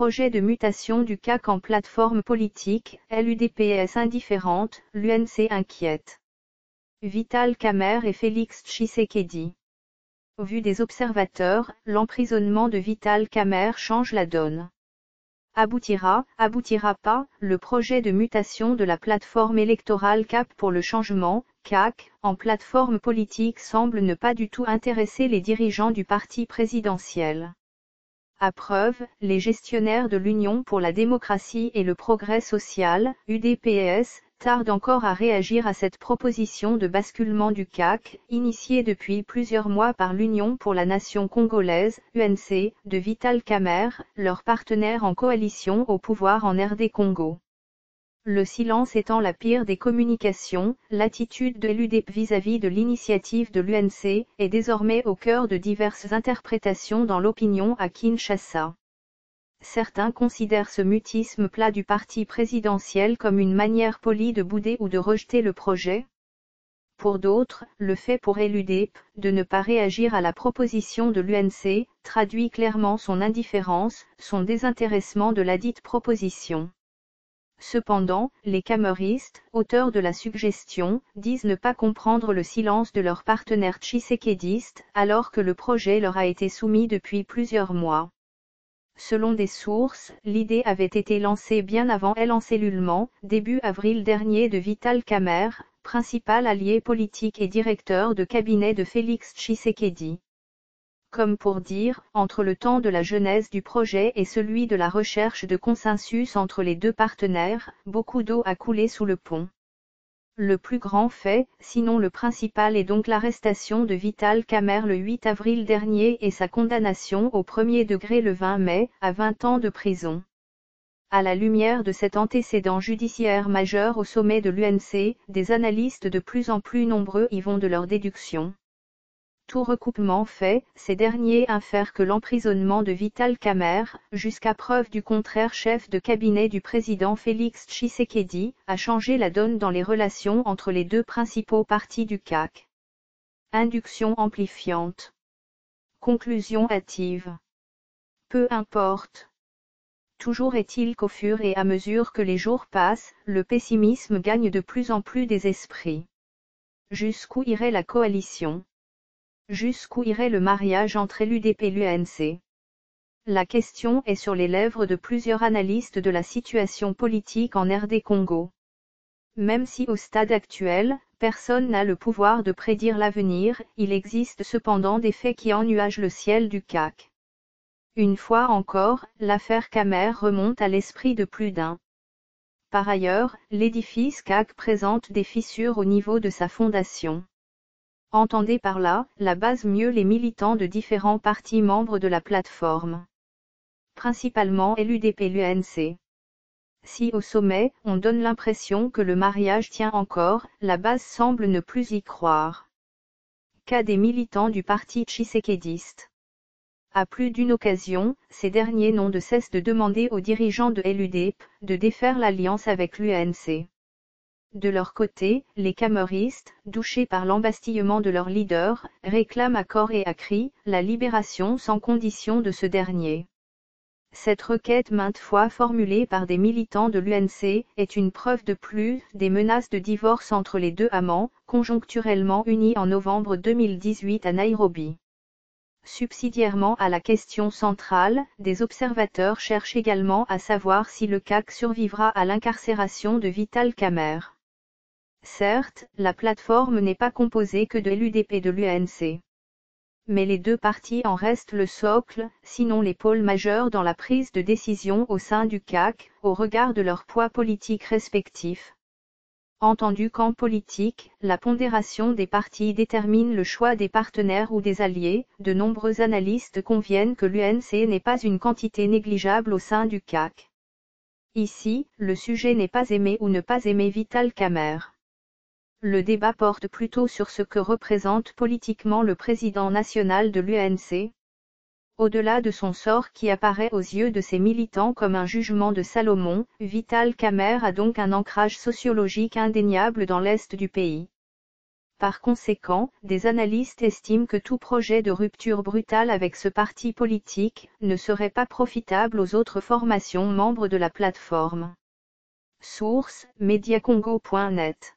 projet de mutation du CAC en plateforme politique, l'UDPS indifférente, l'UNC inquiète. Vital Kamerhe et Félix Tshisekedi. Au vu des observateurs, l'emprisonnement de Vital Kamerhe change la donne. Aboutira pas, le projet de mutation de la plateforme électorale CAP pour le changement, CAC, en plateforme politique semble ne pas du tout intéresser les dirigeants du parti présidentiel. À preuve, les gestionnaires de l'Union pour la démocratie et le progrès social, UDPS, tardent encore à réagir à cette proposition de basculement du CAC, initiée depuis plusieurs mois par l'Union pour la nation congolaise, UNC, de Vital Kamerhe, leur partenaire en coalition au pouvoir en RD Congo. Le silence étant la pire des communications, l'attitude de l'UDP vis-à-vis de l'initiative de l'UNC est désormais au cœur de diverses interprétations dans l'opinion à Kinshasa. Certains considèrent ce mutisme plat du parti présidentiel comme une manière polie de bouder ou de rejeter le projet. Pour d'autres, le fait pour l'UDP de ne pas réagir à la proposition de l'UNC traduit clairement son indifférence, son désintéressement de ladite proposition. Cependant, les kameristes, auteurs de la suggestion, disent ne pas comprendre le silence de leurs partenaires tshisekédistes, alors que le projet leur a été soumis depuis plusieurs mois. Selon des sources, l'idée avait été lancée bien avant l'encellulement, début avril dernier de Vital Kamerhe, principal allié politique et directeur de cabinet de Félix Tshisekedi. Comme pour dire, entre le temps de la genèse du projet et celui de la recherche de consensus entre les deux partenaires, beaucoup d'eau a coulé sous le pont. Le plus grand fait, sinon le principal, est donc l'arrestation de Vital Kamerhe le 8 avril dernier et sa condamnation au premier degré le 20 mai, à 20 ans de prison. À la lumière de cet antécédent judiciaire majeur au sommet de l'UNC, des analystes de plus en plus nombreux y vont de leurs déductions. Tout recoupement fait, ces derniers infèrent que l'emprisonnement de Vital Kamerhe, jusqu'à preuve du contraire chef de cabinet du président Félix Tshisekedi, a changé la donne dans les relations entre les deux principaux partis du CAC. Induction amplifiante. Conclusion hâtive. Peu importe. Toujours est-il qu'au fur et à mesure que les jours passent, le pessimisme gagne de plus en plus des esprits. Jusqu'où irait la coalition ? Jusqu'où irait le mariage entre l'UDP et l'UNC? La question est sur les lèvres de plusieurs analystes de la situation politique en RD Congo. Même si au stade actuel, personne n'a le pouvoir de prédire l'avenir, il existe cependant des faits qui ennuagent le ciel du CAC. Une fois encore, l'affaire Kamerhe remonte à l'esprit de plus d'un. Par ailleurs, l'édifice CAC présente des fissures au niveau de sa fondation. Entendez par là, la base mieux les militants de différents partis membres de la plateforme. Principalement l'UDP et l'UNC. Si au sommet, on donne l'impression que le mariage tient encore, la base semble ne plus y croire. Cas des militants du parti tshisekédiste. À plus d'une occasion, ces derniers n'ont de cesse de demander aux dirigeants de l'UDP de défaire l'alliance avec l'UNC. De leur côté, les kameristes, douchés par l'embastillement de leur leader, réclament à corps et à cri la libération sans condition de ce dernier. Cette requête maintes fois formulée par des militants de l'UNC est une preuve de plus des menaces de divorce entre les deux amants, conjoncturellement unis en novembre 2018 à Nairobi. Subsidiairement à la question centrale, des observateurs cherchent également à savoir si le CAC survivra à l'incarcération de Vital Kamerhe. Certes, la plateforme n'est pas composée que de l'UDP et de l'UNC. Mais les deux partis en restent le socle, sinon les pôles majeurs dans la prise de décision au sein du CAC, au regard de leurs poids politiques respectifs. Entendu qu'en politique, la pondération des partis détermine le choix des partenaires ou des alliés, de nombreux analystes conviennent que l'UNC n'est pas une quantité négligeable au sein du CAC. Ici, le sujet n'est pas aimer ou ne pas aimer Vital Kamerhe. Le débat porte plutôt sur ce que représente politiquement le président national de l'UNC. Au-delà de son sort qui apparaît aux yeux de ses militants comme un jugement de Salomon, Vital Kamerhe a donc un ancrage sociologique indéniable dans l'est du pays. Par conséquent, des analystes estiment que tout projet de rupture brutale avec ce parti politique ne serait pas profitable aux autres formations membres de la plateforme. Source: mediacongo.net